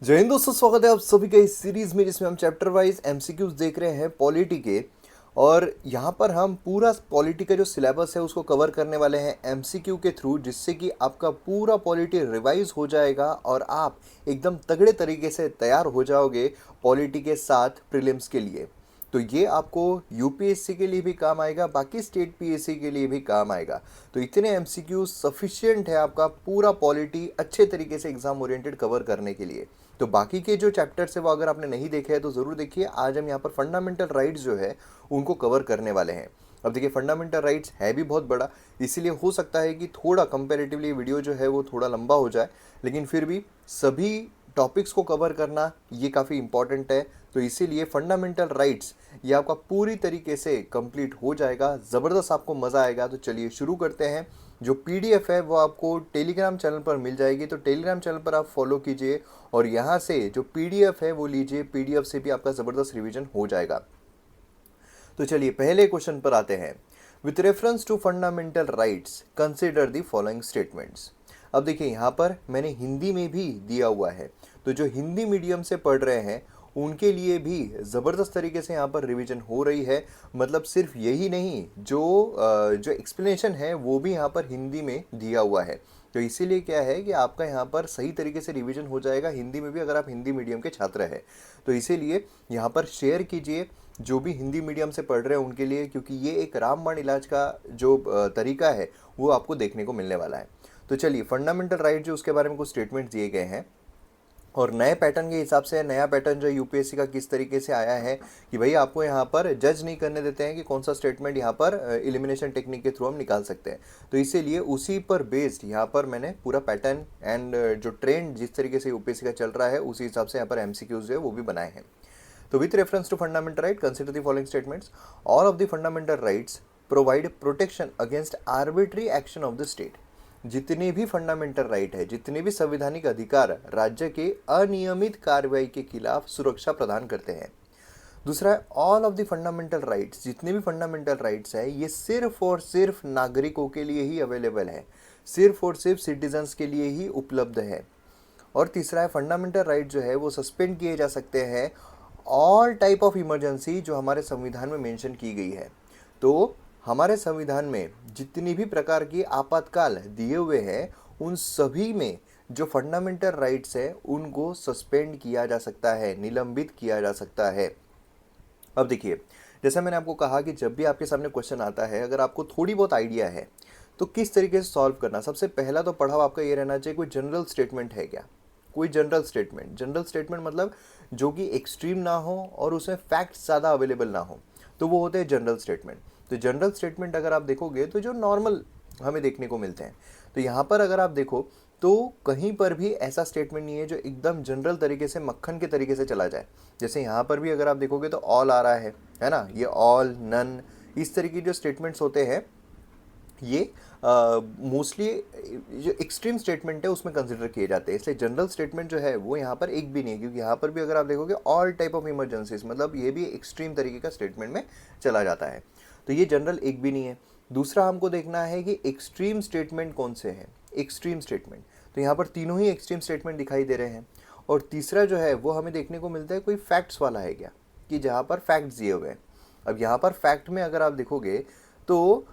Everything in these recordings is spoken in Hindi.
जय हिंद दोस्तों, स्वागत है आप सभी का इस सीरीज में जिसमें हम चैप्टर वाइज एमसीक्यूज देख रहे हैं पॉलिटी के। और यहाँ पर हम पूरा पॉलिटी का जो सिलेबस है उसको कवर करने वाले हैं एमसीक्यू के थ्रू, जिससे कि आपका पूरा पॉलिटी रिवाइज हो जाएगा और आप एकदम तगड़े तरीके से तैयार हो जाओगे पॉलिटी के साथ प्रीलिम्स के लिए। तो ये आपको यूपीएससी के लिए भी काम आएगा, बाकी स्टेट पीएससी के लिए भी काम आएगा। तो इतने एमसीक्यू सफिशिएंट है आपका पूरा पॉलिटी अच्छे तरीके से एग्जाम ओरिएंटेड कवर करने के लिए। तो बाकी के जो चैप्टर्स है वो अगर आपने नहीं देखे हैं तो ज़रूर देखिए। आज हम यहाँ पर फंडामेंटल राइट्स जो है उनको कवर करने वाले हैं। अब देखिए, फंडामेंटल राइट्स है भी बहुत बड़ा, इसीलिए हो सकता है कि थोड़ा कंपैरेटिवली वीडियो जो है वो थोड़ा लंबा हो जाए, लेकिन फिर भी सभी टॉपिक्स को कवर करना ये काफ़ी इंपॉर्टेंट है। तो इसीलिए फंडामेंटल राइट्स ये आपका पूरी तरीके से कंप्लीट हो जाएगा, ज़बरदस्त आपको मज़ा आएगा। तो चलिए शुरू करते हैं। जो पीडीएफ है वो आपको टेलीग्राम चैनल पर मिल जाएगी, तो टेलीग्राम चैनल पर आप फॉलो कीजिए और यहाँ से जो पीडीएफ है वो लीजिए। पीडीएफ से भी आपका ज़बरदस्त रिवीजन हो जाएगा। तो चलिए पहले क्वेश्चन पर आते हैं। With reference to fundamental rights consider the following statements. अब देखिए, यहाँ पर मैंने हिंदी में भी दिया हुआ है, तो जो हिंदी मीडियम से पढ़ रहे हैं उनके लिए भी ज़बरदस्त तरीके से यहाँ पर रिवीजन हो रही है। मतलब सिर्फ यही नहीं, जो एक्सप्लेनेशन है वो भी यहाँ पर हिंदी में दिया हुआ है। तो इसीलिए क्या है कि आपका यहाँ पर सही तरीके से रिवीजन हो जाएगा हिंदी में भी, अगर आप हिंदी मीडियम के छात्र हैं। तो इसीलिए यहाँ पर शेयर कीजिए जो भी हिंदी मीडियम से पढ़ रहे हैं उनके लिए, क्योंकि ये एक रामबाण इलाज का जो तरीका है वो आपको देखने को मिलने वाला है। तो चलिए, फंडामेंटल राइट जो उसके बारे में कुछ स्टेटमेंट दिए गए हैं और नए पैटर्न के हिसाब से नया पैटर्न जो यूपीएससी का किस तरीके से आया है कि भाई आपको यहाँ पर जज नहीं करने देते हैं कि कौन सा स्टेटमेंट यहाँ पर एलिमिनेशन टेक्निक के थ्रू हम निकाल सकते हैं। तो इसीलिए उसी पर बेस्ड यहाँ पर मैंने पूरा पैटर्न एंड जो ट्रेंड जिस तरीके से यूपीएससी का चल रहा है उसी हिसाब से यहाँ पर एमसीक्यूज जो है वो भी बनाए हैं। तो with reference to fundamental right consider the following statements. All of the fundamental rights provide protection against arbitrary action of the state. जितने भी फंडामेंटल राइट है, जितने भी संवैधानिक अधिकार राज्य के अनियमित कार्रवाई के खिलाफ सुरक्षा प्रदान करते हैं। दूसरा है, all of the fundamental rights, जितने भी फंडामेंटल राइट्स है ये सिर्फ और सिर्फ नागरिकों के लिए ही अवेलेबल है, सिर्फ और सिर्फ सिटीजन्स के लिए ही उपलब्ध है। और तीसरा है, फंडामेंटल राइट जो है वो सस्पेंड किए जा सकते हैं ऑल टाइप ऑफ इमरजेंसी जो हमारे संविधान में मेंशन की गई है। तो हमारे संविधान में जितनी भी प्रकार की आपातकाल दिए हुए हैं उन सभी में जो फंडामेंटल राइट्स है उनको सस्पेंड किया जा सकता है, निलंबित किया जा सकता है। अब देखिए, जैसा मैंने आपको कहा कि जब भी आपके सामने क्वेश्चन आता है, अगर आपको थोड़ी बहुत आइडिया है तो किस तरीके से सॉल्व करना, सबसे पहला तो पढ़ाव आपका ये रहना चाहिए कोई जनरल स्टेटमेंट है क्या। कोई जनरल स्टेटमेंट, जनरल स्टेटमेंट मतलब जो कि एक्सट्रीम ना हो और उसमें फैक्ट्स ज़्यादा अवेलेबल ना हो, तो वो होते हैं जनरल स्टेटमेंट। तो जनरल स्टेटमेंट अगर आप देखोगे तो जो नॉर्मल हमें देखने को मिलते हैं, तो यहाँ पर अगर आप देखो तो कहीं पर भी ऐसा स्टेटमेंट नहीं है जो एकदम जनरल तरीके से मक्खन के तरीके से चला जाए। जैसे यहाँ पर भी अगर आप देखोगे तो ऑल आ रहा है ना, ये ऑल, नन, इस तरीके जो स्टेटमेंट्स होते हैं ये मोस्टली जो एक्सट्रीम स्टेटमेंट है उसमें कंसिडर किए जाते हैं। इसलिए जनरल स्टेटमेंट जो है वो यहाँ पर एक भी नहीं है, क्योंकि यहाँ पर भी अगर आप देखोगे ऑल टाइप ऑफ इमरजेंसीज, मतलब ये भी एक्सट्रीम तरीके का स्टेटमेंट में चला जाता है। तो ये जनरल एक भी नहीं है। दूसरा हमको देखना है कि एक्सट्रीम स्टेटमेंट कौन से हैं। एक्सट्रीम स्टेटमेंट, तो यहाँ पर तीनों ही एक्सट्रीम स्टेटमेंट दिखाई दे रहे हैं। और तीसरा जो है वो हमें देखने को मिलता है कोई फैक्ट्स वाला है क्या, कि जहाँ पर फैक्ट्स दिए हुए हैं। अब यहाँ पर फैक्ट में अगर आप देखोगे तो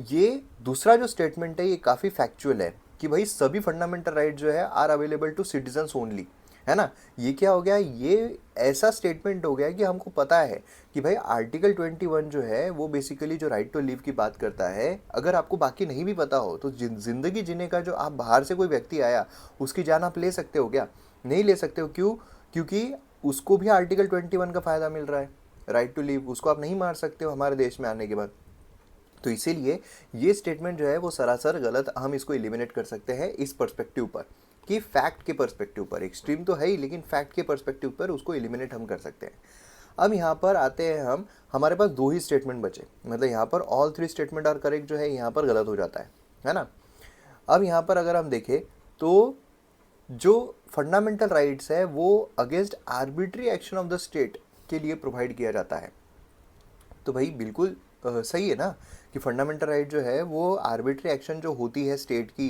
ये दूसरा जो स्टेटमेंट है ये काफ़ी फैक्चुअल है कि भाई सभी फंडामेंटल राइट जो है are available to citizens only, है ना। ये क्या हो गया, ये ऐसा स्टेटमेंट हो गया कि हमको पता है कि भाई आर्टिकल 21 जो है वो बेसिकली जो राइट टू लिव की बात करता है। अगर आपको बाकी नहीं भी पता हो तो ज़िंदगी जीने का जो आप बाहर से कोई व्यक्ति आया उसकी जान आप ले सकते हो क्या? नहीं ले सकते हो। क्यों? क्योंकि उसको भी आर्टिकल 21 का फ़ायदा मिल रहा है, राइट टू लिव, उसको आप नहीं मार सकते हो हमारे देश में आने के बाद। तो इसीलिए ये स्टेटमेंट जो है वो सरासर गलत, हम इसको एलिमिनेट कर सकते हैं इस पर्सपेक्टिव पर कि फैक्ट के पर्सपेक्टिव पर। एक्सट्रीम तो है ही, लेकिन फैक्ट के पर्सपेक्टिव पर उसको एलिमिनेट हम कर सकते हैं। अब यहाँ पर आते हैं हम, हमारे पास दो ही स्टेटमेंट बचे, मतलब यहाँ पर all three statement are correct जो है यहाँ पर गलत हो जाता है ना। अब यहाँ पर अगर हम देखें तो जो फंडामेंटल राइट्स है वो against arbitrary action of the state के लिए प्रोवाइड किया जाता है। तो भाई बिल्कुल सही है ना कि फंडामेंटल राइट जो है वो आर्बिट्री एक्शन जो होती है स्टेट की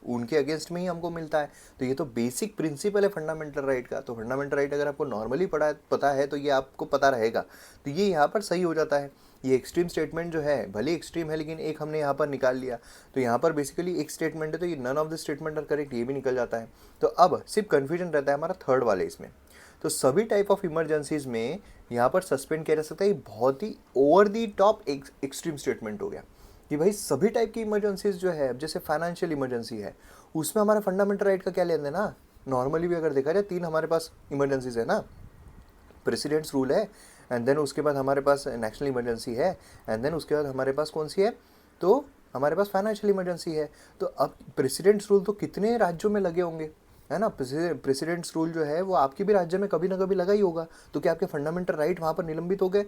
उनके अगेंस्ट में ही हमको मिलता है। तो ये तो बेसिक प्रिंसिपल है फंडामेंटल राइट का। तो फंडामेंटल राइट अगर आपको नॉर्मली पता है तो ये आपको पता रहेगा, तो ये यहाँ पर सही हो जाता है। ये एक्सट्रीम स्टेटमेंट जो है भले एक्सट्रीम है लेकिन एक हमने यहाँ पर निकाल लिया, तो यहाँ पर बेसिकली एक स्टेटमेंट है तो ये none of the statement are correct, ये भी निकल जाता है। तो अब सिर्फ कन्फ्यूजन रहता है हमारा थर्ड वाले इसमें। तो सभी टाइप ऑफ इमरजेंसीज में यहाँ पर सस्पेंड किया जा सकता है। ये बहुत ही over the top extreme statement हो गया कि भाई सभी टाइप की इमरजेंसीज जो है, जैसे फाइनेंशियल इमरजेंसी है उसमें हमारा फंडामेंटल राइट का क्या लेन देन ना। नॉर्मली भी अगर देखा जाए 3 हमारे पास इमरजेंसीज है ना, प्रेसिडेंट्स रूल है, एंड देन उसके बाद हमारे पास नेशनल इमरजेंसी है, एंड देन उसके बाद हमारे पास कौन सी है, तो हमारे पास फाइनेंशियल इमरजेंसी है। तो अब प्रेसिडेंट्स रूल तो कितने राज्यों में लगे होंगे, है ना। प्रेसिडेंट्स रूल जो है वो आपके भी राज्य में कभी ना कभी लगा ही होगा। तो क्या आपके फंडामेंटल राइट वहाँ पर निलंबित हो गए?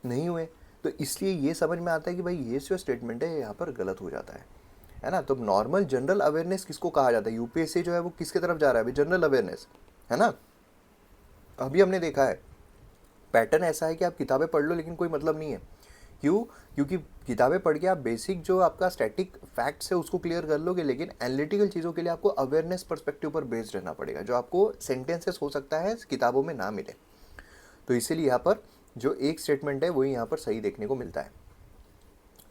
नहीं हुए। तो इसलिए ये समझ में आता है कि भाई ये जो स्टेटमेंट है यहाँ पर गलत हो जाता है ना। तो नॉर्मल जनरल अवेयरनेस किसको कहा जाता है? यूपीएससी जो है वो किसके तरफ जा रहा है अभी? जनरल अवेयरनेस, है ना। अभी हमने देखा है पैटर्न ऐसा है कि आप किताबें पढ़ लो लेकिन कोई मतलब नहीं है। क्यों? क्योंकि किताबें पढ़ के आप बेसिक जो आपका स्टैटिक फैक्ट्स है उसको क्लियर कर लोगे, लेकिन एनालिटिकल चीज़ों के लिए आपको अवेयरनेस पर्सपेक्टिव पर बेस्ड रहना पड़ेगा, जो आपको सेंटेंसेस हो सकता है किताबों में ना मिले। तो इसीलिए यहाँ पर जो एक स्टेटमेंट है वही यहाँ पर सही देखने को मिलता है।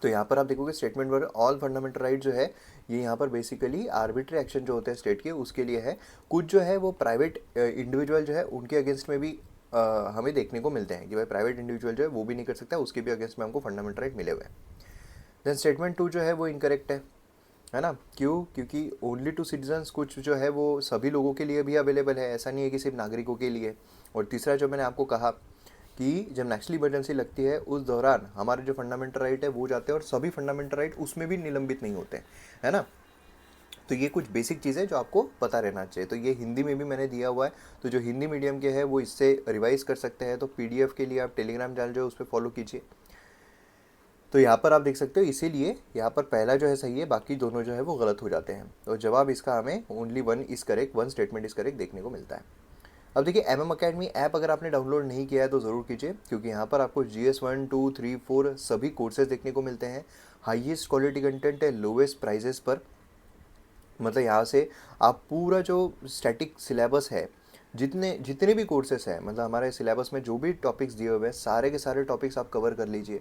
तो यहाँ पर आप देखोगे स्टेटमेंट पर ऑल फंडामेंटल राइट जो है ये यहाँ पर बेसिकली आर्बिट्री एक्शन जो होते हैं स्टेट के उसके लिए है। कुछ जो है वो प्राइवेट इंडिविजुअल जो है उनके अगेंस्ट में भी हमें देखने को मिलते हैं कि भाई प्राइवेट इंडिविजुअल जो है वो भी नहीं कर सकता, उसके भी अगेंस्ट में हमको फंडामेंटल राइट मिले हुए हैं। देन स्टेटमेंट 2 जो है वो इनकरेक्ट है ना। क्यों? क्योंकि ओनली टू सिटीजन्स कुछ जो है वो सभी लोगों के लिए भी अवेलेबल है, ऐसा नहीं है कि सिर्फ नागरिकों के लिए। और तीसरा जो मैंने आपको कहा कि जब नेशनल इमरजेंसी लगती है उस दौरान हमारे जो फंडामेंटल राइट है वो जाते हैं और सभी फंडामेंटल राइट उसमें भी निलंबित नहीं होते, है ना। तो ये कुछ बेसिक चीज़ें जो आपको पता रहना चाहिए। तो ये हिंदी में भी मैंने दिया हुआ है, तो जो हिंदी मीडियम के हैं वो इससे रिवाइज कर सकते हैं। तो पीडीएफ के लिए आप टेलीग्राम चैनल जो है उस पर फॉलो कीजिए। तो यहाँ पर आप देख सकते हो, इसीलिए यहाँ पर पहला जो है सही है, बाकी दोनों जो है वो गलत हो जाते हैं। तो जवाब इसका हमें only one is correct, one statement is correct देखने को मिलता है। अब देखिए MM अकेडमी ऐप अगर आपने डाउनलोड नहीं किया है तो ज़रूर कीजिए, क्योंकि यहाँ पर आपको GS 1, 2, 3, 4 सभी कोर्सेज देखने को मिलते हैं। हाईएस्ट क्वालिटी कंटेंट है लोवेस्ट प्राइजेस पर। मतलब यहाँ से आप पूरा जो स्टैटिक सिलेबस है, जितने भी कोर्सेस हैं, मतलब हमारे सिलेबस में जो भी टॉपिक्स दिए हुए हैं सारे के सारे टॉपिक्स आप कवर कर लीजिए,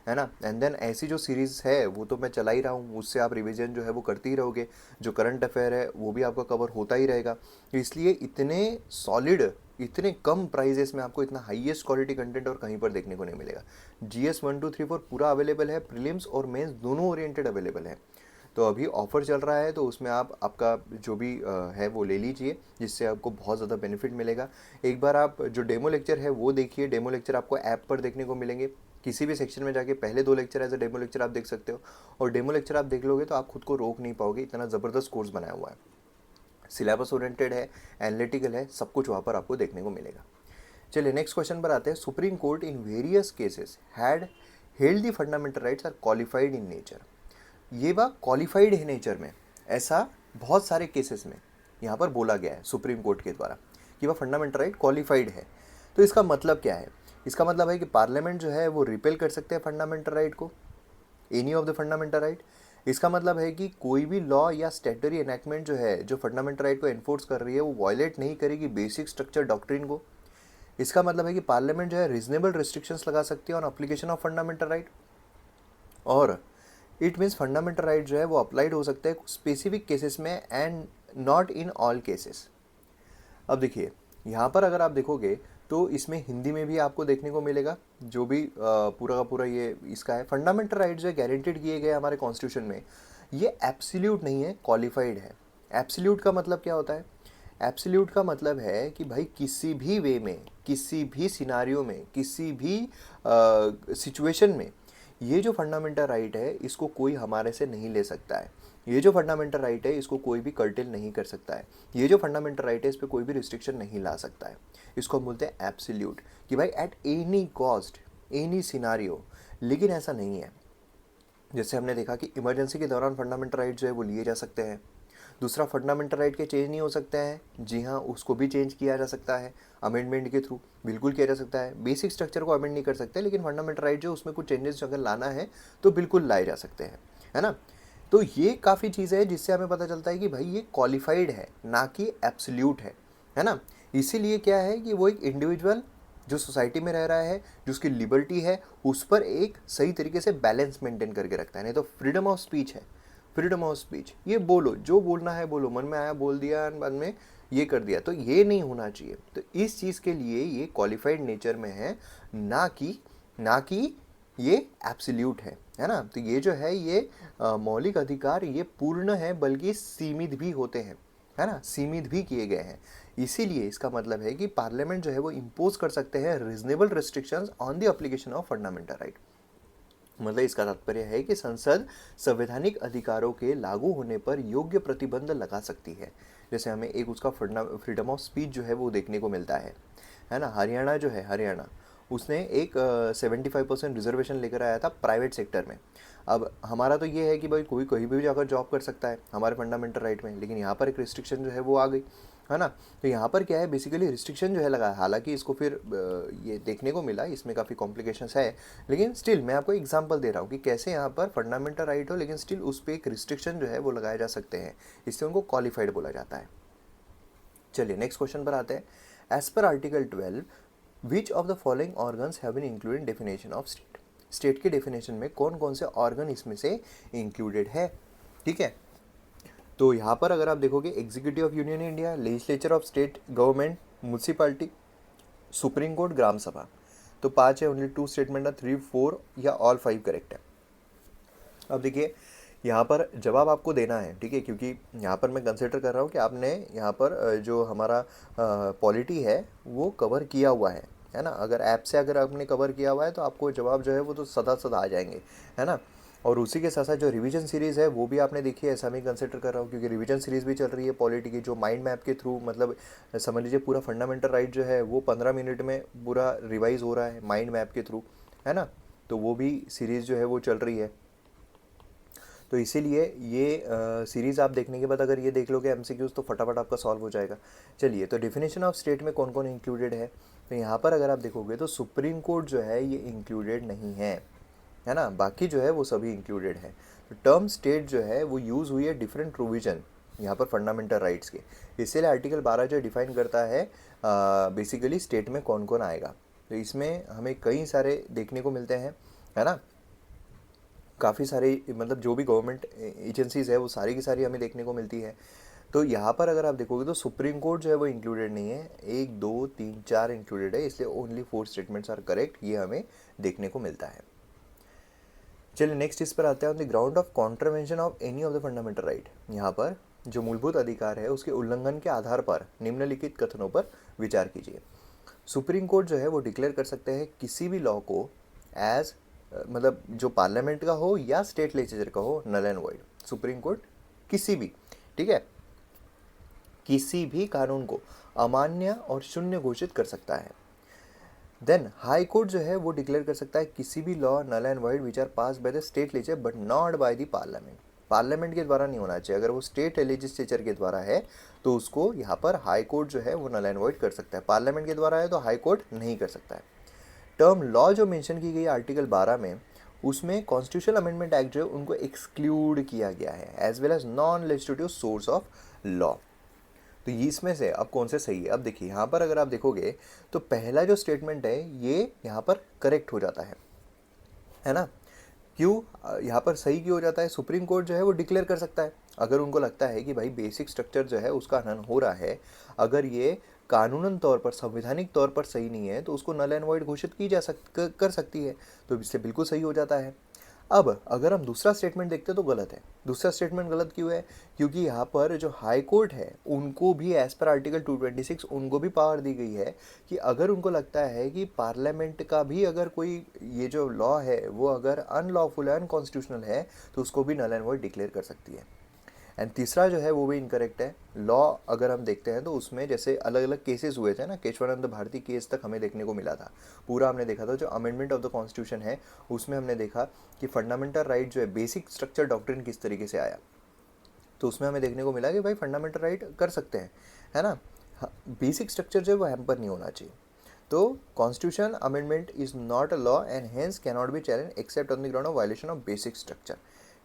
है ना। एंड देन ऐसी जो सीरीज़ है वो तो मैं चला ही रहा हूँ, उससे आप रिवीजन जो है वो करते ही रहोगे। जो करंट अफेयर है वो भी आपका कवर होता ही रहेगा। तो इसलिए इतने सॉलिड, इतने कम प्राइजेस में आपको इतना हाईएस्ट क्वालिटी कंटेंट और कहीं पर देखने को नहीं मिलेगा। GS 1, 2, 3, 4 पूरा अवेलेबल है, प्रीलिम्स और मेंस दोनों ओरिएंटेड अवेलेबल है। तो अभी ऑफ़र चल रहा है, तो उसमें आप आपका जो भी है वो ले लीजिए, जिससे आपको बहुत ज़्यादा बेनिफिट मिलेगा। एक बार आप जो डेमो लेक्चर है वो देखिए। डेमो लेक्चर आपको ऐप पर देखने को मिलेंगे, किसी भी सेक्शन में जाके पहले 2 lecture as a demo lecture आप देख सकते हो। और डेमो लेक्चर आप देख लोगे तो आप खुद को रोक नहीं पाओगे, इतना ज़बरदस्त कोर्स बनाया हुआ है। सिलेबस ओरिएंटेड है, एनालिटिकल है, सब कुछ वहाँ पर आपको देखने को मिलेगा। चलिए नेक्स्ट क्वेश्चन पर आते हैं। Supreme Court in various cases had held the fundamental rights are qualified in nature. ये बात क्वालिफाइड है नेचर में, ऐसा बहुत सारे केसेस में यहाँ पर बोला गया है सुप्रीम कोर्ट के द्वारा कि वह फंडामेंटल राइट क्वालिफाइड है। तो इसका मतलब क्या है? इसका मतलब है कि पार्लियामेंट जो है वो रिपेल कर सकते हैं फंडामेंटल राइट को, any of the fundamental right. इसका मतलब है कि कोई भी लॉ या स्टैट्यूटरी एनैक्टमेंट जो है जो फंडामेंटल राइट को एनफोर्स कर रही है वो वायलेट नहीं करेगी बेसिक स्ट्रक्चर डॉक्ट्रिन को। इसका मतलब है कि पार्लियामेंट जो है रीजनेबल रिस्ट्रिक्शंस लगा सकती है on application of fundamental right. और इट मीन्स फंडामेंटल राइट जो है वो अप्लाइड हो सकते हैं स्पेसिफिक केसेस में and not in all cases. अब देखिए यहाँ पर अगर आप देखोगे तो इसमें हिंदी में भी आपको देखने को मिलेगा, जो भी पूरा का पूरा ये इसका है। फंडामेंटल राइट जो है गारंटीड किए गए हमारे कॉन्स्टिट्यूशन में, ये एब्सोल्यूट नहीं है, क्वालिफाइड है। एब्सोल्यूट का मतलब क्या होता है? एब्सोल्यूट का मतलब है कि भाई किसी भी वे में, किसी भी सिनारियो में, किसी भी सिचुएशन में ये जो फंडामेंटल राइट है इसको कोई हमारे से नहीं ले सकता है। ये जो फंडामेंटल राइट है इसको कोई भी कर्टेल नहीं कर सकता है। ये जो फंडामेंटल राइट है इस पर कोई भी रिस्ट्रिक्शन नहीं ला सकता है। इसको हम बोलते हैं एब्सोल्यूट, कि भाई at any cost, any scenario. लेकिन ऐसा नहीं है। जैसे हमने देखा कि इमरजेंसी के दौरान फंडामेंटल राइट जो है वो लिए जा सकते हैं। दूसरा, फंडामेंटल राइट के चेंज नहीं हो सकते हैं, जी हाँ, उसको भी चेंज किया जा सकता है अमेंडमेंट के थ्रू, बिल्कुल किया जा सकता है। बेसिक स्ट्रक्चर को अमेंड नहीं कर सकते, लेकिन फंडामेंटल राइट जो उसमें कुछ चेंजेस अगर लाना है तो बिल्कुल लाए जा सकते हैं, है ना। तो ये काफ़ी चीज़ें हैं जिससे हमें पता चलता है कि भाई ये क्वालिफाइड है, ना कि एब्सोल्यूट है ना। इसीलिए क्या है कि वो एक इंडिविजुअल जो सोसाइटी में रह रहा है, जो उसकी लिबर्टी है, उस पर एक सही तरीके से बैलेंस मेंटेन करके रखता है। नहीं तो फ्रीडम ऑफ स्पीच है, फ्रीडम ऑफ स्पीच, ये बोलो जो बोलना है बोलो, मन में आया बोल दिया, बाद में ये कर दिया, तो ये नहीं होना चाहिए। तो इस चीज़ के लिए ये क्वालिफाइड नेचर में है, ना कि ये एब्सोल्यूट है ना। तो ये जो है ये मौलिक अधिकार ये पूर्ण है, बल्कि सीमित भी होते हैं, है ना, सीमित भी किए गए हैं। इसीलिए इसका मतलब है कि पार्लियामेंट जो है वो इम्पोज कर सकते हैं reasonable restrictions on the application of fundamental right. मतलब इसका तात्पर्य है कि संसद संवैधानिक अधिकारों के लागू होने पर योग्य प्रतिबंध लगा सकती है। जैसे हमें एक उसका फ्रीडम ऑफ स्पीच जो है वो देखने को मिलता है ना। हरियाणा जो है, हरियाणा उसने एक 75% रिजर्वेशन लेकर आया था प्राइवेट सेक्टर में। अब हमारा तो ये है कि भाई कोई कहीं भी जाकर जॉब कर सकता है हमारे फंडामेंटल राइट में, लेकिन यहाँ पर एक रिस्ट्रिक्शन जो है वो आ गई, है ना। तो यहाँ पर क्या है, बेसिकली रिस्ट्रिक्शन जो है लगा है। हालांकि इसको फिर ये देखने को मिला, इसमें काफ़ी कॉम्प्लिकेशंस है, लेकिन स्टिल मैं आपको एग्जांपल दे रहा हूँ कि कैसे यहाँ पर फंडामेंटल राइट हो लेकिन स्टिल उस पर एक रिस्ट्रिक्शन जो है वो लगाए जा सकते हैं, इससे उनको क्वालिफाइड बोला जाता है। चलिए नेक्स्ट क्वेश्चन पर आते हैं। एज पर article 12 which of the following organs have been included definition of state. State के डेफिनेशन में कौन कौन से ऑर्गन इसमें से इंक्लूडेड है, ठीक है। तो यहाँ पर अगर आप देखोगे, executive of union India, legislature of state government, municipality, supreme court, gram sabha. तो 5 है, ओनली 2 स्टेटमेंट है, 3 4 या ऑल 5 करेक्ट है। अब देखिए यहाँ पर जवाब आपको देना है, ठीक है, क्योंकि यहाँ पर मैं कंसिडर कर रहा हूँ कि आपने यहाँ पर जो हमारा पॉलिटी है वो कवर किया हुआ है ना। अगर ऐप से अगर आपने कवर किया हुआ है तो आपको जवाब जो है वो तो सदा सदा आ जाएंगे, है ना। और उसी के साथ साथ जो रिवीजन सीरीज़ है वो भी आपने देखी है, ऐसा मैं कंसिडर कर रहा हूँ, क्योंकि रिवीजन सीरीज़ भी चल रही है पॉलिटी की, जो माइंड मैप के थ्रू, मतलब समझ लीजिए पूरा फंडामेंटल राइट जो है वो 15 मिनट में पूरा रिवाइज हो रहा है माइंड मैप के थ्रू, है ना। तो वो भी सीरीज़ जो है वो चल रही है। तो इसीलिए ये सीरीज़ आप देखने के बाद अगर ये देख लोगे एमसीक्यूज़ तो फटाफट आपका सॉल्व हो जाएगा। चलिए, तो डेफिनेशन ऑफ स्टेट में कौन कौन इंक्लूडेड है, तो यहाँ पर अगर आप देखोगे तो सुप्रीम कोर्ट जो है ये इंक्लूडेड नहीं है ना। बाकी जो है वो सभी इंक्लूडेड है। तो टर्म स्टेट जो है वो यूज़ हुई है डिफरेंट प्रोविजन यहाँ पर फंडामेंटल राइट्स के, इसीलिए आर्टिकल 12 जो डिफाइन करता है बेसिकली स्टेट में कौन कौन आएगा। तो इसमें हमें कई सारे देखने को मिलते हैं, है ना। काफ़ी सारे मतलब जो भी गवर्नमेंट एजेंसीज़ है वो सारी की सारी हमें देखने को मिलती है। तो यहाँ पर अगर आप देखोगे तो सुप्रीम कोर्ट जो है वो इंक्लूडेड नहीं है, 1 2 3 4 इंक्लूडेड है, इसलिए ओनली 4 स्टेटमेंट्स आर करेक्ट, ये हमें देखने को मिलता है। चलिए नेक्स्ट इस पर आते हैं, on the ground of contravention of any of the fundamental right. यहाँ पर जो मूलभूत अधिकार है उसके उल्लंघन के आधार पर निम्नलिखित कथनों पर विचार कीजिए। सुप्रीम कोर्ट जो है वो डिक्लेयर कर सकते हैं किसी भी लॉ को एज मतलब जो पार्लियामेंट का हो या स्टेट लेजिस्लेचर का हो, null and void. Supreme Court किसी भी, ठीक है, किसी भी कानून को अमान्य और शून्य घोषित कर सकता है। देन हाई कोर्ट जो है वो डिक्लेयर कर सकता है किसी भी law null and void which are pass by the state legislature but not by the parliament. Parliament के द्वारा नहीं होना चाहिए, अगर वो स्टेट लेजिस्लेचर के द्वारा है तो उसको यहाँ पर हाई कोर्ट जो है वो नल एंड वॉइड कर सकता है। पार्लियामेंट के द्वारा है तो हाई कोर्ट नहीं कर सकता है। टर्म लॉ जो मेंशन की गई आर्टिकल 12 में, उसमें कॉन्स्टिट्यूशनल अमेंडमेंट एक्ट जो है उनको एक्सक्लूड किया गया है as well as non legislative source of law. तो इसमें से अब कौन से सही है, अब देखिए यहाँ पर अगर आप देखोगे तो पहला जो स्टेटमेंट है ये यहाँ पर करेक्ट हो जाता है ना। क्यों यहाँ पर सही क्यों हो जाता है, सुप्रीम कोर्ट जो है वो डिक्लेयर कर सकता है अगर उनको लगता है कि भाई बेसिक स्ट्रक्चर जो है उसका हनन हो रहा है, अगर ये कानूनन तौर पर संवैधानिक तौर पर सही नहीं है तो उसको नल एंड वॉइड घोषित की कर सकती है, तो इससे बिल्कुल सही हो जाता है। अब अगर हम दूसरा स्टेटमेंट देखते हैं तो गलत है। दूसरा स्टेटमेंट गलत क्यों है, क्योंकि यहाँ पर जो हाई कोर्ट है उनको भी एज पर आर्टिकल 226 उनको भी पावर दी गई है कि अगर उनको लगता है कि पार्लियामेंट का भी अगर कोई ये जो लॉ है वो अगर अनलॉफुल है, अनकॉन्स्टिट्यूशनल है, तो उसको भी नल एंड वॉइड डिक्लेयर कर सकती है। एंड तीसरा जो है वो भी इनकरेक्ट है। लॉ अगर हम देखते हैं तो उसमें जैसे अलग अलग केसेस हुए थे ना, केशवानंद भारती केस तक हमें देखने को मिला था, पूरा हमने देखा था जो अमेंडमेंट ऑफ द कॉन्स्टिट्यूशन है उसमें हमने देखा कि फंडामेंटल राइट जो है बेसिक स्ट्रक्चर डॉक्ट्रिन किस तरीके से आया, तो उसमें हमें देखने को मिला कि भाई फंडामेंटल राइट कर सकते हैं, है ना। बेसिक स्ट्रक्चर जो है वो हैम्पर नहीं होना चाहिए। तो constitution amendment is not a law and hence cannot be challenge except on the ground of violation of basic structure,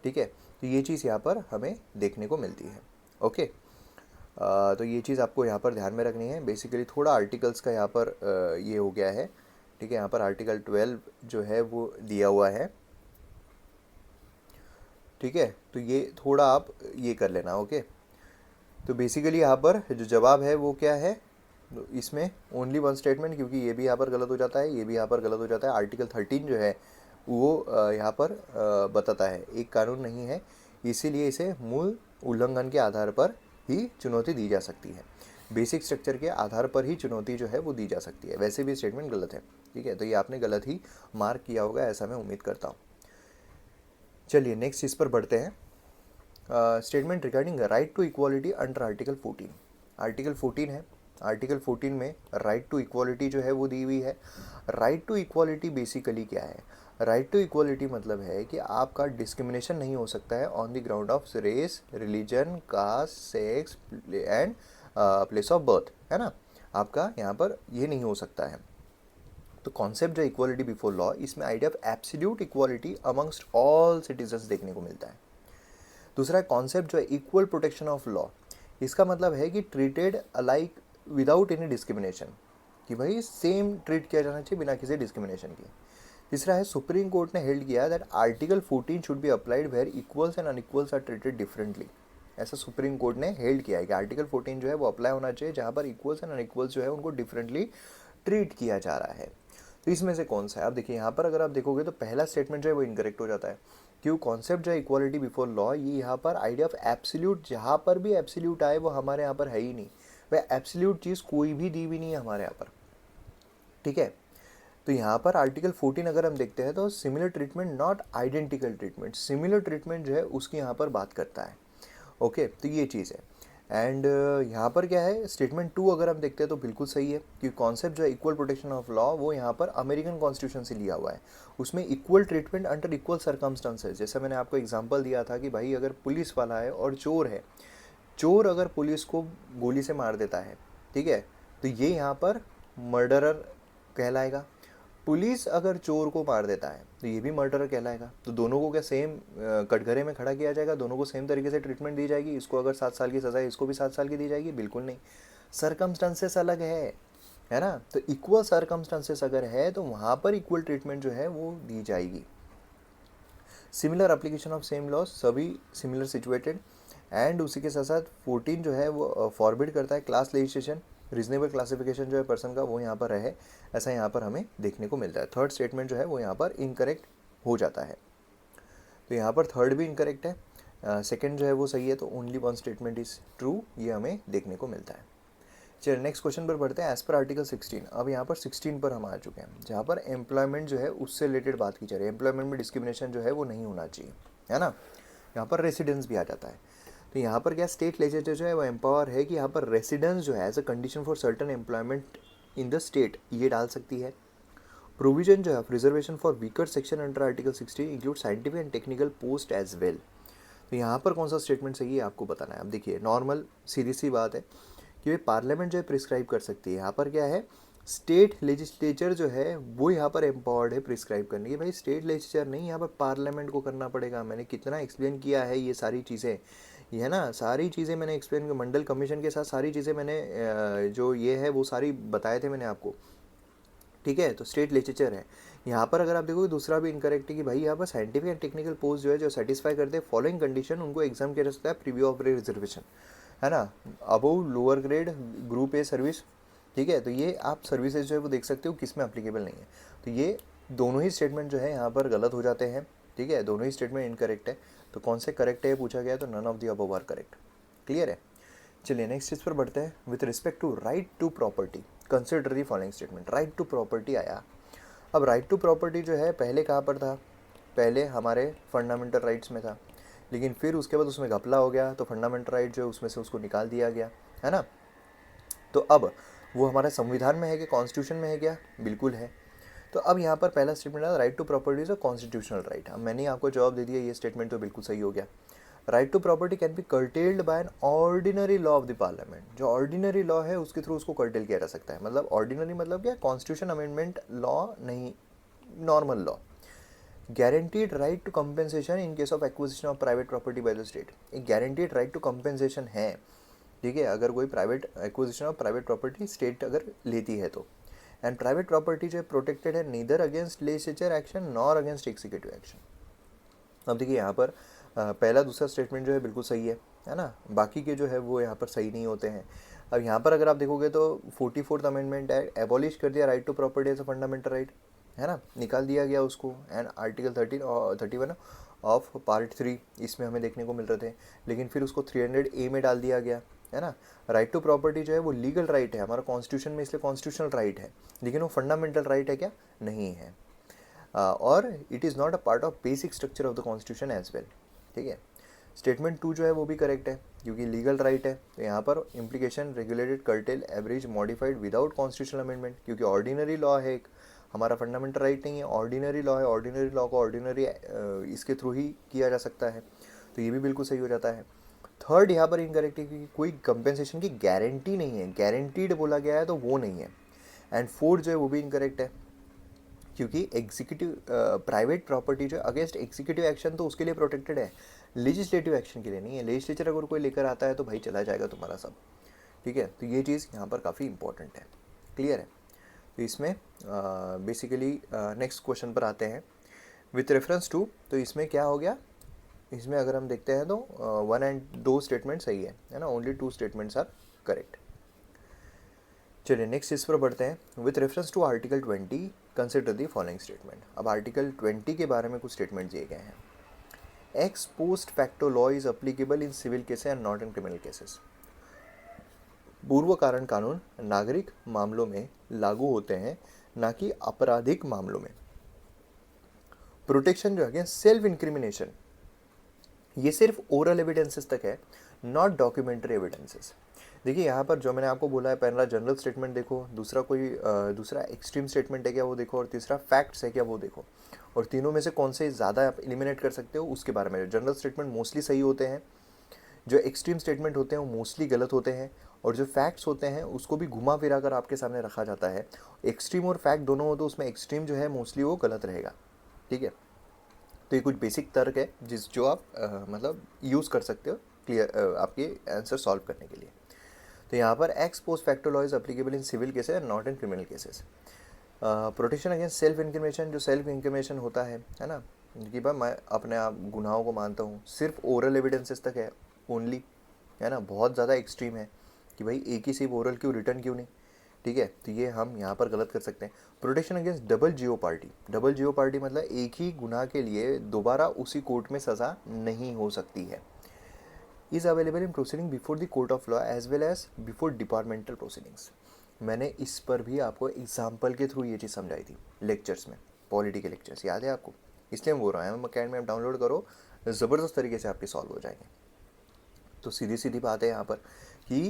ठीक है। तो ये चीज़ यहाँ पर हमें देखने को मिलती है। ओके, तो ये चीज़ आपको यहाँ पर ध्यान में रखनी है। बेसिकली थोड़ा आर्टिकल्स का यहाँ पर ये हो गया है, ठीक है। यहाँ पर आर्टिकल 12 जो है वो दिया हुआ है, ठीक है। तो ये थोड़ा आप ये कर लेना। ओके, तो बेसिकली यहाँ पर जो जवाब है वो क्या है, तो इसमें ओनली वन स्टेटमेंट, क्योंकि ये भी यहाँ पर गलत हो जाता है, ये भी यहाँ पर गलत हो जाता है। आर्टिकल 13 जो है वो यहाँ पर बताता है एक कानून नहीं है, इसीलिए इसे मूल उल्लंघन के आधार पर ही चुनौती दी जा सकती है। बेसिक स्ट्रक्चर के आधार पर ही चुनौती जो है वो दी जा सकती है। वैसे भी स्टेटमेंट गलत है, ठीक है। तो ये आपने गलत ही मार्क किया होगा, ऐसा मैं उम्मीद करता हूँ। चलिए नेक्स्ट चीज़ पर बढ़ते हैं। Statement regarding right to equality under article 14। Article 14 है, आर्टिकल 14 में राइट टू इक्वालिटी जो है वो दी हुई है। राइट टू इक्वालिटी बेसिकली क्या है? राइट टू इक्वालिटी मतलब है कि आपका डिस्क्रिमिनेशन नहीं हो सकता है on the ground of race, religion, caste, sex and place of birth, है ना। आपका यहाँ पर ये नहीं हो सकता है। तो कॉन्सेप्ट जो इक्वालिटी बिफोर लॉ, इसमें idea of absolute equality amongst all citizens देखने को मिलता है। दूसरा कॉन्सेप्ट जो है इक्वल प्रोटेक्शन ऑफ लॉ, इसका मतलब है कि treated alike without any discrimination, कि भाई सेम ट्रीट किया जाना चाहिए बिना किसी डिस्क्रिमिनेशन के। तीसरा है सुप्रीम कोर्ट ने हेल्ड किया that article 14 should be applied where equals and unequals are treated differently. ऐसा सुप्रीम कोर्ट ने हेल्ड किया है कि आर्टिकल 14 जो है वो अप्लाई होना चाहिए जहाँ पर इक्वल्स एंड अनइक्वल्स जो है उनको डिफरेंटली ट्रीट किया जा रहा है। तो इसमें से कौन सा है? आप देखिए यहाँ पर अगर आप देखोगे तो पहला स्टेटमेंट जो है वो इनकरेक्ट हो जाता है, क्यों? कॉन्सेप्ट जो है इक्वालिटी बिफोर लॉ, ये यहाँ पर आइडिया ऑफ एब्सोल्यूट, जहाँ पर भी एब्सोल्यूट आए वो हमारे यहाँ पर है ही नहीं। वह एब्सोल्यूट चीज़ कोई भी दी भी नहीं है हमारे यहाँ पर, ठीक है। तो यहाँ पर आर्टिकल 14 अगर हम देखते हैं तो similar treatment not identical treatment, similar treatment जो है उसकी यहाँ पर बात करता है। ओके, तो ये चीज़ है। एंड यहाँ पर क्या है, स्टेटमेंट 2 अगर हम देखते हैं तो बिल्कुल सही है कि कॉन्सेप्ट जो है इक्वल प्रोटेक्शन ऑफ लॉ वो यहाँ पर अमेरिकन कॉन्स्टिट्यूशन से लिया हुआ है। उसमें equal treatment under equal circumstances, जैसे मैंने आपको एग्जांपल दिया था कि भाई अगर पुलिस वाला है और चोर है, चोर अगर पुलिस को गोली से मार देता है, ठीक है, तो ये यहाँ पर मर्डरर कहलाएगा। पुलिस अगर चोर को मार देता है तो ये भी मर्डर कहलाएगा। तो दोनों को क्या सेम कटघरे में खड़ा किया जाएगा? दोनों को सेम तरीके से ट्रीटमेंट दी जाएगी? इसको अगर 7 साल की सज़ा है, इसको भी 7 साल की दी जाएगी? बिल्कुल नहीं। सर्कमस्टांसेस अलग है ना। तो इक्वल सर्कमस्टांसेस अगर है तो वहाँ पर इक्वल ट्रीटमेंट जो है वो दी जाएगी। Similar application of same laws, सभी सिमिलर सिचुएटेड। एंड उसी के साथ साथ 14 जो है वो फॉरबिड करता है क्लास लेजिस्लेशन, रीजनेबल क्लासिफिकेशन जो है पर्सन का वो यहाँ पर रहे, ऐसा यहाँ पर हमें देखने को मिलता है। थर्ड स्टेटमेंट जो है वो यहाँ पर इनकरेक्ट हो जाता है। तो यहाँ पर थर्ड भी इनकरेक्ट है, सेकंड जो है वो सही है। तो only one statement is true, ये हमें देखने को मिलता है। चलिए नेक्स्ट क्वेश्चन पर बढ़ते हैं। एज पर आर्टिकल 16, अब यहाँ पर 16 पर हम आ चुके हैं, जहाँ पर एम्प्लॉयमेंट जो है उससे रिलेटेड बात की जा रही है। एम्प्लॉयमेंट में डिस्क्रिमिनेशन जो है वो नहीं होना चाहिए, है ना। यहाँ पर रेसिडेंस भी आ जाता है। तो यहाँ पर क्या स्टेट लेजिस्लेचर जो है वो एम्पावर है कि यहाँ पर रेसिडेंस जो है as a condition for certain employment in the state ये डाल सकती है। प्रोविजन जो है reservation for weaker section under article 16 include scientific and technical post as well. तो यहाँ पर कौन सा स्टेटमेंट सही है आपको बताना है। अब देखिए नॉर्मल सीधी सी बात है कि भाई पार्लियामेंट जो है प्रिस्क्राइब कर सकती है। यहाँ पर क्या है, स्टेट लेजिस्लेचर जो है वो यहाँ पर एम्पावर्ड है प्रिस्क्राइब करने की। भाई स्टेट लेजिस्लेचर नहीं, यहाँ पर पार्लियामेंट को करना पड़ेगा। मैंने कितना एक्सप्लेन किया है ये सारी चीज़ें, ये है ना, सारी चीज़ें मैंने एक्सप्लेन, मंडल कमीशन के साथ सारी चीज़ें मैंने जो ये है वो सारी बताए थे मैंने आपको, ठीक है। तो स्टेट लेजिस्लेचर है यहाँ पर। अगर आप देखोगे दूसरा भी इनकरेक्ट है कि भाई यहाँ पर साइंटिफिक एंड टेक्निकल पोस्ट जो है जो सेटिस्फाई करते हैं फॉलोइंग कंडीशन, उनको एग्जाम किया जा सकता है प्रीव्यू ऑफ रिजर्वेशन, है ना, above lower grade group a service, ठीक है। तो ये आप सर्विसेज जो है वो देख सकते हो किस में अप्लीकेबल नहीं है। तो ये दोनों ही स्टेटमेंट जो है यहाँ पर गलत हो जाते हैं, ठीक है। दोनों ही स्टेटमेंट इनकरेक्ट है। तो कौन से करेक्ट है पूछा गया, तो none of the above are correct. Clear है। चलिए नेक्स्ट चीज़ पर बढ़ते हैं। With respect to right to property consider the following statement. Right to property आया। अब राइट टू प्रॉपर्टी जो है पहले कहाँ पर था, पहले हमारे फंडामेंटल राइट्स में था, लेकिन फिर उसके बाद उसमें घपला हो गया तो फंडामेंटल राइट जो है उसमें से उसको निकाल दिया गया, है ना। तो अब वो हमारे संविधान में है कि कॉन्स्टिट्यूशन में है क्या? बिल्कुल है। तो अब यहाँ पर पहला स्टेटमेंट है right to property is a constitutional right. अब मैंने आपको जवाब दे दिया, ये स्टेटमेंट तो बिल्कुल सही हो गया। Right to property can be curtailed by an ordinary law of the parliament. जो ऑर्डिनरी लॉ है उसके थ्रू उसको कर्टेल किया जा सकता है। मतलब ऑर्डिनरी मतलब क्या, कॉन्स्टिट्यूशन अमेंडमेंट लॉ नहीं, normal law. Guaranteed right to compensation in case of acquisition of private property by the state. एक गारंटीड राइट टू कंपेंसेशन है, ठीक है, अगर कोई private acquisition of private property state अगर लेती है तो। एंड प्राइवेट प्रॉपर्टी जो है प्रोटेक्टेड है neither against legislature action nor against executive action. अब देखिए यहाँ पर पहला दूसरा स्टेटमेंट जो है बिल्कुल सही है ना, बाकी के जो है वो यहाँ पर सही नहीं होते हैं। अब यहाँ पर अगर आप देखोगे तो 44th अमेंडमेंट है, एबॉलिश कर दिया right to property as a fundamental right, है ना, निकाल दिया गया उसको। एंड आर्टिकल 13 और 31 ऑफ पार्ट 3 इसमें हमें देखने को मिल रहे थे, लेकिन फिर उसको 300A में डाल दिया गया, है ना। राइट टू प्रॉपर्टी जो है वो लीगल राइट है हमारा कॉन्स्टिट्यूशन में, इसलिए कॉन्स्टिट्यूशनल राइट है, लेकिन वो फंडामेंटल राइट है क्या, नहीं है। और it is not a part of basic structure of the constitution as well, ठीक है। स्टेटमेंट 2 जो है वो भी करेक्ट है क्योंकि लीगल राइट है, तो यहाँ पर implication regulated cartel average modified without constitutional amendment, क्योंकि ऑर्डिनरी लॉ है एक, हमारा फंडामेंटल राइट नहीं है, ऑर्डिनरी लॉ है, ऑर्डिनरी लॉ को ऑर्डिनरी इसके थ्रू ही किया जा सकता है, तो ये भी बिल्कुल सही हो जाता है। थर्ड यहाँ पर इनकरेक्ट है क्योंकि कोई कंपेंसेशन की गारंटी नहीं है, गारंटीड बोला गया है तो वो नहीं है। एंड फोर्थ जो है वो भी इनकरेक्ट है क्योंकि एग्जीक्यूटिव प्राइवेट प्रॉपर्टी जो अगेंस्ट एग्जीक्यूटिव एक्शन तो उसके लिए प्रोटेक्टेड है, लेजिस्लेटिव एक्शन के लिए नहीं है। लेजिस्लेचर अगर कोई लेकर आता है तो भाई चला जाएगा तुम्हारा सब, ठीक है। तो ये चीज़ यहाँ पर काफ़ी इंपॉर्टेंट है, क्लियर है। तो इसमें बेसिकली नेक्स्ट क्वेश्चन पर आते हैं विथ रेफरेंस टू। तो इसमें क्या हो गया, इसमें अगर हम देखते हैं तो 1 and 2 स्टेटमेंट सही है ना, ओनली 2 स्टेटमेंट्स आर करेक्ट। चलिए नेक्स्ट इस पर बढ़ते हैं। With reference to article 20 consider the following statement. अब आर्टिकल 20 के बारे में कुछ स्टेटमेंट दिए गए हैं। Ex post facto law is applicable in civil cases and not in criminal cases. पूर्व कारण कानून नागरिक मामलों में लागू होते हैं, ना कि आपराधिक मामलों में। प्रोटेक्शन जो है सेल्फ इंक्रिमिनेशन, ये सिर्फ ओरल एविडेंसेस तक है, नॉट डॉक्यूमेंट्री एविडेंसेस। देखिए यहाँ पर जो मैंने आपको बोला है, पहला जनरल स्टेटमेंट देखो, दूसरा कोई दूसरा एक्सट्रीम स्टेटमेंट है क्या वो देखो, और तीसरा फैक्ट्स है क्या वो देखो, और तीनों में से कौन से ज़्यादा आप एलिमिनेट कर सकते हो उसके बारे में। जनरल स्टेटमेंट मोस्टली सही होते हैं, जो एक्सट्रीम स्टेटमेंट होते हैं वो मोस्टली गलत होते हैं, और जो फैक्ट्स होते हैं उसको भी घुमा फिरा कर आपके सामने रखा जाता है। एक्सट्रीम और फैक्ट दोनों हो तो उसमें एक्सट्रीम जो है मोस्टली वो गलत रहेगा, ठीक है। तो ये कुछ बेसिक तर्क है जो आप मतलब यूज़ कर सकते हो क्लियर आपके आंसर सॉल्व करने के लिए। तो यहाँ पर ex post facto law is applicable in civil cases and not in criminal cases. Protection against self incrimination, जो सेल्फ इंक्रिमिनेशन होता है ना, कि भाई मैं अपने आप गुनाहों को मानता हूँ, सिर्फ ओरल एविडेंसेस तक है ओनली, है ना, बहुत ज़्यादा एक्सट्रीम है कि भाई एक ही सिर्फ ओरल क्यों, रिटर्न क्यों नहीं, ठीक है। तो ये हम यहाँ पर गलत कर सकते हैं। प्रोटेक्शन अगेंस्ट डबल जियो पार्टी, डबल जियो पार्टी मतलब एक ही गुनाह के लिए दोबारा उसी कोर्ट में सज़ा नहीं हो सकती है। Is available in proceeding before the court of law as well as before departmental proceedings. मैंने इस पर भी आपको एग्जाम्पल के थ्रू ये चीज़ समझाई थी लेक्चर्स में, पॉलिटी के लेक्चर्स, याद है आपको, इसलिए हम बोल रहे हैं अकेडमी में आप डाउनलोड करो, ज़बरदस्त तरीके से आपके सॉल्व हो जाएंगे। तो सीधी सीधी बात है यहाँ पर कि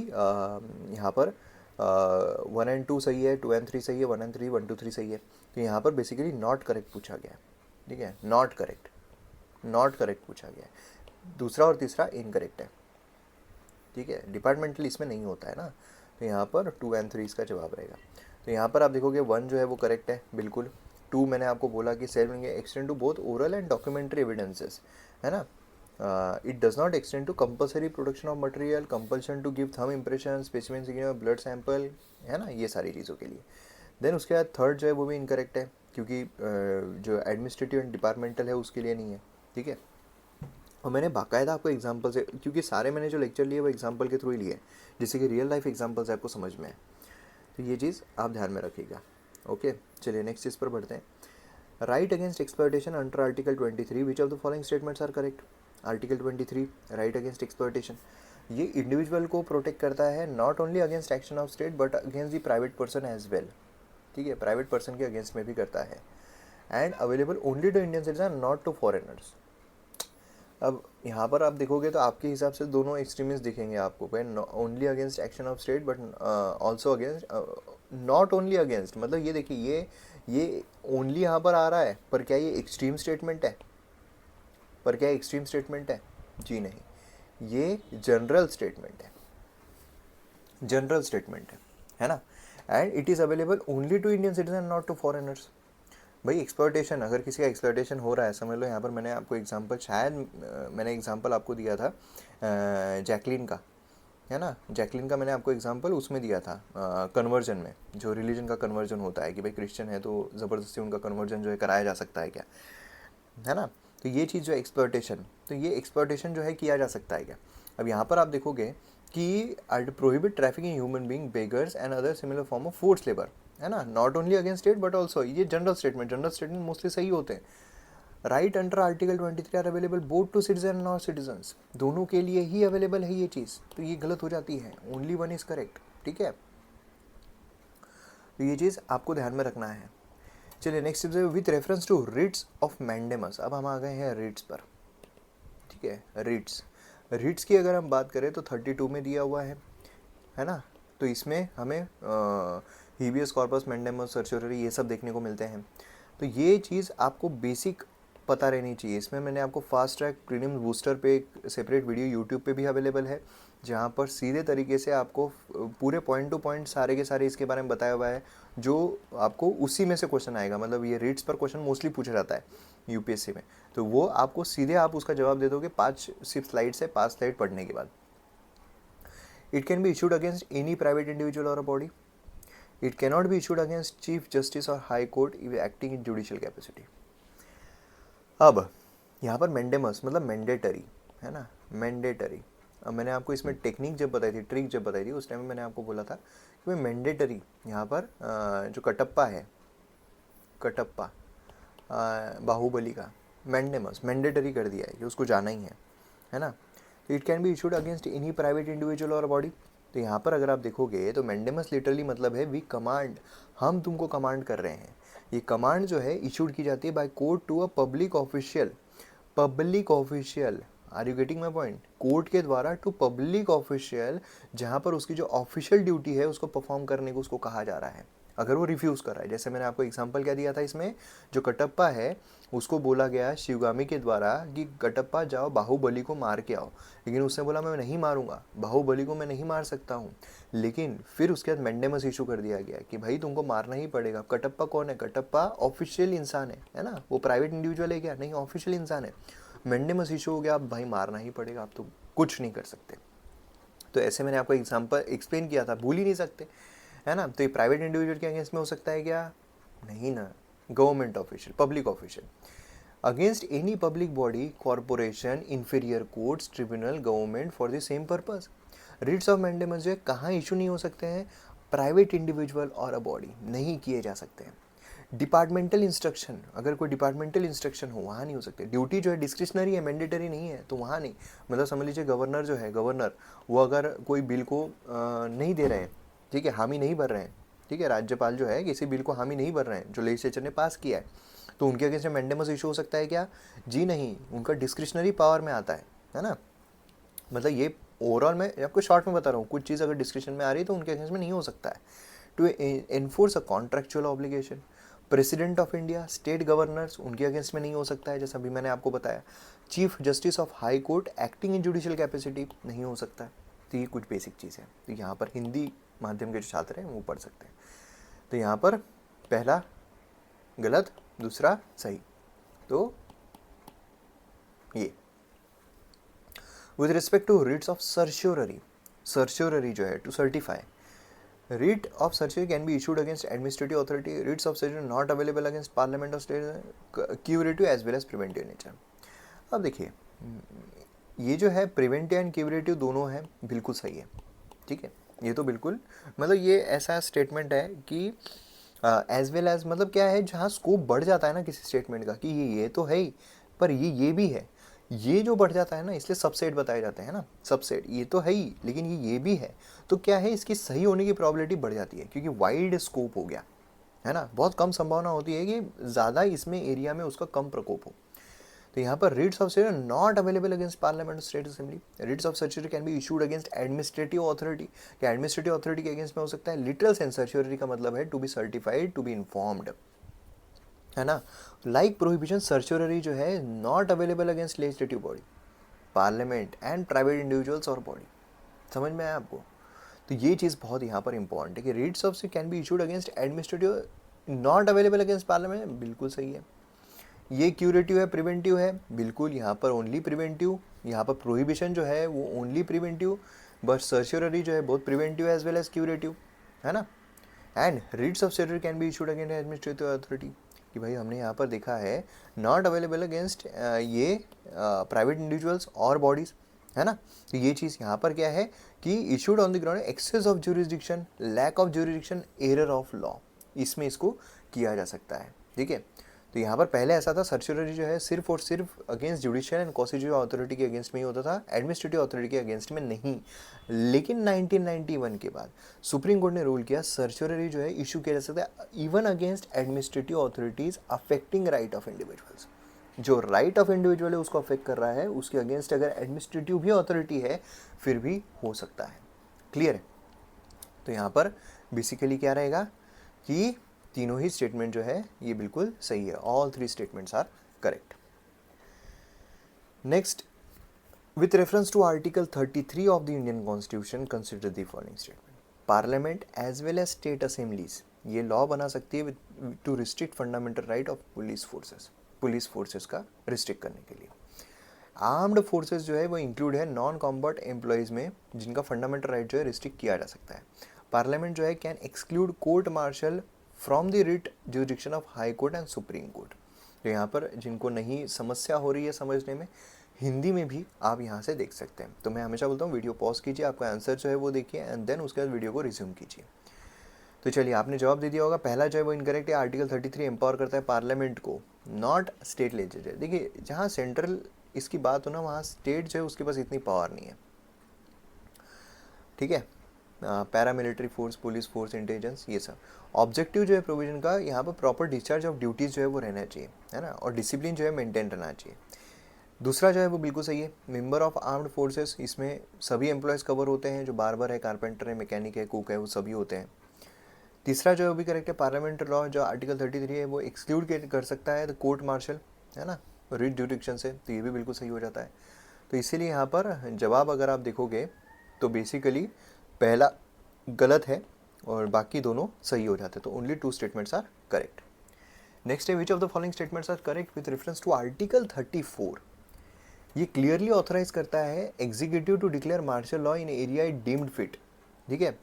यहाँ पर 1 and 2 सही है, 2 and 3 सही है, 1 and 3 1 2 3 सही है। तो यहाँ पर बेसिकली नॉट करेक्ट पूछा गया है, ठीक है, नॉट करेक्ट पूछा गया है। दूसरा और तीसरा इनकरेक्ट है, ठीक है, डिपार्टमेंटल इसमें नहीं होता है ना, तो यहाँ पर 2 and 3 इसका जवाब रहेगा। तो यहाँ पर आप देखोगे 1 जो है वो करेक्ट है बिल्कुल। 2 मैंने आपको बोला कि self extend to both oral and documentary evidences, है ना। It does not extend to compulsory production of material, compulsion to give thumb impression, specimen blood sample, है ना, ये सारी चीज़ों के लिए। देन उसके बाद थर्ड जो है वो भी इनकरेक्ट है क्योंकि जो एडमिनिस्ट्रेटिव एंड डिपार्टमेंटल है उसके लिए नहीं है, ठीक है। और मैंने बाकायदा आपको एग्जांपल से, क्योंकि सारे मैंने जो लेक्चर लिए वो एग्जांपल के थ्रू ही लिए, जिससे कि रियल लाइफ एग्जांपल्स आपको समझ में है, तो ये चीज़ आप ध्यान में रखिएगा। ओके, चलिए नेक्स्ट चीज़ पर बढ़ते हैं। Right against exploitation under article 23 which of the following statements are correct. Article 23 right against exploitation, ये इंडिविजुअल को प्रोटेक्ट करता है, not only against action of state but against the private person as well, ठीक है, प्राइवेट पर्सन के अगेंस्ट में भी करता है। And available only to Indian citizen not to foreigners. अब यहाँ पर आप देखोगे तो आपके हिसाब से दोनों एक्सट्रीमिस्ट दिखेंगे आपको, only against action of state but also against, not only against, मतलब ये देखिए ये ओनली यहाँ पर आ रहा है, पर क्या ये एक्सट्रीम स्टेटमेंट है, पर क्या एक्सट्रीम स्टेटमेंट है, जी नहीं, ये जनरल स्टेटमेंट है, जनरल स्टेटमेंट है ना। And it is available only to Indian citizen not to foreigners. भाई एक्सप्लॉयटेशन, अगर किसी का एक्सप्लॉयटेशन हो रहा है, समझ लो यहाँ पर मैंने आपको एग्जांपल, शायद मैंने एग्जांपल आपको दिया था जैकलिन का, है ना, जैकलिन का मैंने आपको एग्जांपल उसमें दिया था कन्वर्जन में, जो रिलीजन का कन्वर्जन होता है कि भाई क्रिश्चियन है तो ज़बरदस्ती उनका कन्वर्जन जो है कराया जा सकता है क्या, है ना। तो ये चीज़ जो है एक्सप्लॉयटेशन, तो ये एक्सप्लॉयटेशन जो है किया जा सकता है क्या। अब यहाँ पर आप देखोगे कि prohibit trafficking human being, beggars and other similar form of force labour, है ना, not only against state but also, ये जनरल स्टेटमेंट मोस्टली सही होते हैं। Right under article 23 are available both to citizen and non citizens, दोनों के लिए ही अवेलेबल है ये चीज़, तो ये गलत हो जाती है, ओनली वन इज करेक्ट, ठीक है। तो ये चीज़ आपको ध्यान में रखना है। चलिए नेक्स्ट है with reference to writs of mandamus, अब हम आ गए हैं रिट्स पर, ठीक है। रिट्स की अगर हम बात करें तो 32 में दिया हुआ है ना, तो इसमें हमें हीबियस कॉर्पस, मैंडेमस, सर्चोररी, ये सब देखने को मिलते हैं। तो ये चीज़ आपको बेसिक पता रहनी चाहिए। इसमें मैंने आपको फास्ट ट्रैक प्रीलिम्स बूस्टर पे एक सेपरेट वीडियो यूट्यूब पे भी अवेलेबल है, जहाँ पर सीधे तरीके से आपको पूरे पॉइंट टू पॉइंट सारे के सारे इसके बारे में बताया हुआ है, जो आपको उसी में से क्वेश्चन आएगा। मतलब ये रीड्स पर क्वेश्चन मोस्टली पूछा जाता है यूपीएससी में, तो वो आपको सीधे आप उसका जवाब दे दोगे 5 सिर्फ स्लाइड से, 5 स्लाइड पढ़ने के बाद। It can be issued against any private individual और a body. It cannot be issued against chief justice और high court acting in judicial capacity. अब यहाँ पर मैंडेमस मतलब मैंडेटरी, है ना, मैंडेटरी। अब मैंने आपको इसमें टेक्निक जब बताई थी, ट्रिक जब बताई थी, उस टाइम में मैंने आपको बोला था कि भाई मैंडेटरी यहाँ पर जो कटप्पा है, कटप्पा बाहुबली का, मैंडेमस मैंडेटरी कर दिया है कि उसको जाना ही है ना। तो it can be issued against any private individual और बॉडी। तो यहाँ पर अगर आप देखोगे तो मैंडेमस लिटरली मतलब है वी कमांड, हम तुमको कमांड कर रहे हैं। ये कमांड जो है इशूड की जाती है by court to a public official, public official, are you getting my point, court के द्वारा टू पब्लिक ऑफिशियल, जहाँ पर उसकी जो ऑफिशियल ड्यूटी है उसको परफॉर्म करने को उसको कहा जा रहा है, अगर वो रिफ्यूज़ कर रहा है। जैसे मैंने आपको एग्जांपल क्या दिया था, इसमें जो कटप्पा है उसको बोला गया शिवगामी के द्वारा कि कटप्पा जाओ बाहुबली को मार के आओ, लेकिन उसने बोला मैं नहीं मारूंगा, बाहुबली को मैं नहीं मार सकता हूँ। लेकिन फिर उसके बाद मैंडेमस इशू कर दिया गया कि भाई तुमको मारना ही पड़ेगा। कटप्पा कौन है, कटप्पा ऑफिशियल इंसान है ना, वो प्राइवेट इंडिविजुअल है क्या, नहीं, ऑफिशियल इंसान है। मैंडेमस इशू हो गया, अब भाई मारना ही पड़ेगा, आप तो कुछ नहीं कर सकते। तो ऐसे मैंने आपको एग्जांपल एक्सप्लेन किया था, भूल ही नहीं सकते, है ना। तो ये प्राइवेट इंडिविजुअल के अगेंस्ट में हो सकता है क्या, नहीं ना, government official, public official against any public body, corporation, inferior courts, tribunal, government for the same purpose. Writs of mandamus जो है कहाँ इशू नहीं हो सकते हैं, प्राइवेट इंडिविजुअल और अ बॉडी नहीं किए जा सकते हैं। डिपार्टमेंटल इंस्ट्रक्शन, अगर कोई डिपार्टमेंटल इंस्ट्रक्शन हो वहाँ नहीं हो सकते। ड्यूटी जो है डिस्क्रिशनरी है, मैंडेटरी नहीं है, तो वहाँ नहीं। मतलब समझ लीजिए गवर्नर जो है, गवर्नर वो अगर कोई बिल को नहीं दे रहे हैं, ठीक है, हामी नहीं भर रहे हैं, ठीक है, राज्यपाल जो है किसी बिल को हामी नहीं भर रहे हैं जो लेजिस्लेचर ने पास किया है, तो उनके अगेंस्ट मैंडेमस इशू हो सकता है क्या, जी नहीं, उनका डिस्क्रिशनरी पावर में आता है ना। मतलब ये ओवरऑल मैं आपको शॉर्ट में बता रहा हूँ, कुछ चीज़ अगर डिस्क्रिप्शन में आ रही है तो उनके अगेंस्ट में नहीं हो सकता है। To enforce a contractual obligation, president of India, state governors, उनके अगेंस्ट में नहीं हो सकता है, जैसा अभी मैंने आपको बताया। Chief justice of high court acting in judicial capacity नहीं हो सकता है। तो ये कुछ बेसिक चीज़ है, तो यहाँ पर हिंदी माध्यम के जो छात्र हैं वो पढ़ सकते हैं। तो यहाँ पर पहला गलत, दूसरा सही, तो ये with respect to writs of certiorari, certiorari जो है to certify, writ of certiorari can be issued against administrative authority, writs of certiorari not available against parliament of state, curative as well as preventive nature. अब देखिए ये जो है प्रिवेंटिव एंड क्यूरेटिव दोनों है, बिल्कुल सही है, ठीक है, ये तो बिल्कुल, मतलब ये ऐसा स्टेटमेंट है कि एज वेल एज, मतलब क्या है, जहाँ स्कोप बढ़ जाता है ना किसी स्टेटमेंट का कि ये तो है ही, पर ये भी है, ये जो बढ़ जाता है ना, इसलिए सबसेट बताए जाते हैं ना, सबसेट, ये तो है ही लेकिन ये भी है, तो क्या है, इसकी सही होने की प्रोबेबिलिटी बढ़ जाती है क्योंकि वाइड स्कोप हो गया, है ना, बहुत कम संभावना होती है कि ज़्यादा इसमें एरिया में उसका कम प्रकोप हो। तो यहाँ पर writs of certiorari not available against parliament state assembly, writs of certiorari can be issued against administrative authority, क्या एडमिनिस्ट्रेटिव अथॉरिटी के अगेंस्ट में हो सकता है। लिटरल सेंस सर्चरी का मतलब है to be certified, to be informed, है ना। लाइक प्रोहिबिशन सर्चरी जो है not available against legislative body, parliament and private individuals और बॉडी। समझ में आया आपको। तो ये चीज़ बहुत यहाँ पर इंपॉर्टेंट है कि रिट्स ऑफ से can be issued against administrative not available against parliament, बिल्कुल सही है। ये क्यूरेटिव है, प्रिवेंटिव है, बिल्कुल यहाँ पर ओनली प्रिवेंटिव। यहाँ पर प्रोहिबिशन जो है वो ओनली प्रिवेंटिव, बट सर्चुररी जो है बहुत preventive as well as curative, है ना। And writs of certiorari can be issued against administrative authority, कि भाई हमने यहाँ पर देखा है नॉट अवेलेबल अगेंस्ट ये प्राइवेट इंडिविजुअल्स और बॉडीज़, है ना। तो ये चीज़ यहाँ पर क्या है कि issued on the ground excess of jurisdiction, lack of jurisdiction, error of law, इसमें इसको किया जा सकता है, ठीक है। तो यहाँ पर पहले ऐसा था, सर्चुलरी जो है सिर्फ और सिर्फ against judicial and constitutive authority के अगेंस्ट में ही होता था, एडमिनिस्ट्रेटिव अथॉरिटी के अगेंस्ट में नहीं। लेकिन 1991 के बाद सुप्रीम कोर्ट ने रूल किया सर्चुलरी जो है इशू किया जा सकता है even against administrative authorities affecting right of individuals. जो राइट ऑफ इंडिविजुअल है उसको अफेक्ट कर रहा है, उसके अगेंस्ट अगर एडमिनिस्ट्रेटिव भी अथॉरिटी है फिर भी हो सकता है। क्लियर है। तो यहाँ पर बेसिकली क्या रहेगा कि तीनों ही स्टेटमेंट जो है ये बिल्कुल सही है, all three statements are correct. Next, with reference to article 33 of the Indian constitution consider the following statement, parliament as well as state assemblies ये लॉ बना सकती है to restrict fundamental right of police forces का रिस्ट्रिक्ट करने के लिए। आर्म्ड फोर्सेस जो है वो इंक्लूड है नॉन कॉम्बैट एम्प्लॉयज़ में, जिनका फंडामेंटल राइट जो है रिस्ट्रिक्ट किया जा सकता है। पार्लियामेंट जो है can exclude court martial from the writ jurisdiction of high court and supreme court. तो यहाँ पर जिनको नहीं समस्या हो रही है समझने में, हिंदी में भी आप यहाँ से देख सकते हैं। तो मैं हमेशा बोलता हूँ वीडियो पॉज कीजिए, आपका आंसर जो है वो देखिए एंड देन उसके बाद वीडियो को रिज्यूम कीजिए। तो चलिए आपने जवाब दे दिया होगा, पहला जो है वो इनकरेक्ट है। आर्टिकल 33 एम्पावर करता है पार्लियामेंट को, नॉट स्टेट लेजिस्लेचर। देखिए जहाँ सेंट्रल इसकी बात हो ना, वहाँ स्टेट जो है उसके पास इतनी पावर नहीं है, ठीक है। Paramilitary force, police force, intelligence, ये सब। ऑब्जेक्टिव जो है प्रोविजन का यहाँ पर प्रॉपर डिस्चार्ज ऑफ ड्यूटीज़ जो है वो रहना चाहिए, है ना, और डिसिप्लिन जो है मेंटेन रहना चाहिए। दूसरा जो है वो बिल्कुल सही है, मेंबर ऑफ आर्म्ड फोर्सेस, इसमें सभी एम्प्लॉयज़ कवर होते हैं, जो बार्बर है, कारपेंटर है, मैकेनिक है, कुक है, वो सभी होते हैं। तीसरा जो है वो भी करेक्ट है, पार्लियामेंट्री लॉ जो आर्टिकल 33 है वो एक्सक्लूड कर सकता है द कोर्ट मार्शल, है ना, रिट जुरिडिक्शन से, तो ये भी बिल्कुल सही हो जाता है। तो इसीलिए यहाँ पर जवाब अगर आप देखोगे तो बेसिकली पहला गलत है और बाकी दोनों सही हो जाते हैं, तो only 2 statements are correct. Next है, which of the following statements are correct with reference to article 34। ये क्लियरली ऑथराइज करता है executive to declare martial law in area deemed fit, ठीक है।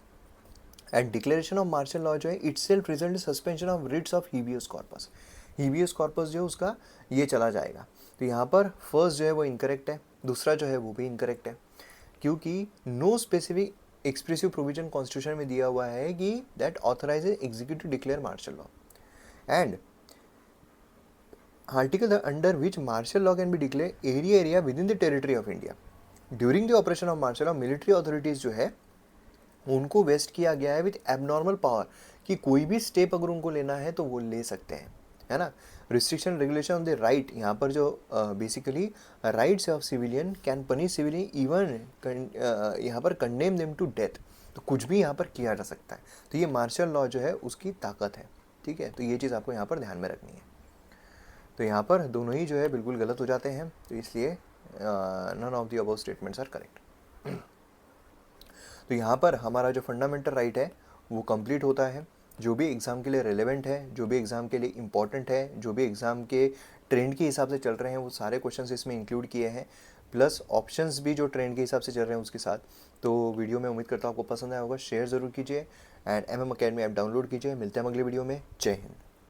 And declaration of martial law जो है itself result suspension of writs of habeas corpus. Habeas corpus जो है उसका ये चला जाएगा। तो यहाँ पर फर्स्ट जो है वो इनकरेक्ट है, दूसरा जो है वो भी इनकरेक्ट है, क्योंकि no specific expressive provision constitution में दिया हुआ है कि that authorises executive declare martial law and article under which martial law can be declare area within the territory of India during the operation of martial law. Military authorities जो है उनको वेस्ट किया गया है विथ एबनॉर्मल पावर, कि कोई भी स्टेप अगर उनको लेना है तो वो ले सकते हैं, है ना। Restriction regulation on the right, यहाँ पर जो basically rights of civilian can punish civilian even यहाँ पर कंडेम देम टू डेथ, तो कुछ भी यहाँ पर किया जा सकता है। तो ये मार्शल लॉ जो है उसकी ताकत है, ठीक है। तो ये चीज़ आपको यहाँ पर ध्यान में रखनी है। तो यहाँ पर दोनों ही जो है बिल्कुल गलत हो जाते हैं, तो इसलिए none of the above statements are correct. तो यहाँ पर हमारा जो फंडामेंटल राइट है वो कंप्लीट होता है, जो भी एग्ज़ाम के लिए रेलेवेंट है, जो भी एग्ज़ाम के लिए इम्पॉर्टेंट है, जो भी एग्ज़ाम के ट्रेंड के हिसाब से चल रहे हैं वो सारे क्वेश्चंस इसमें इंक्लूड किए हैं, प्लस ऑप्शंस भी जो ट्रेंड के हिसाब से चल रहे हैं उसके साथ। तो वीडियो में उम्मीद करता हूँ आपको पसंद आया होगा, शेयर ज़रूर कीजिए and MM Academy app download कीजिए। मिलते हैं अगले वीडियो में, जय हिंद।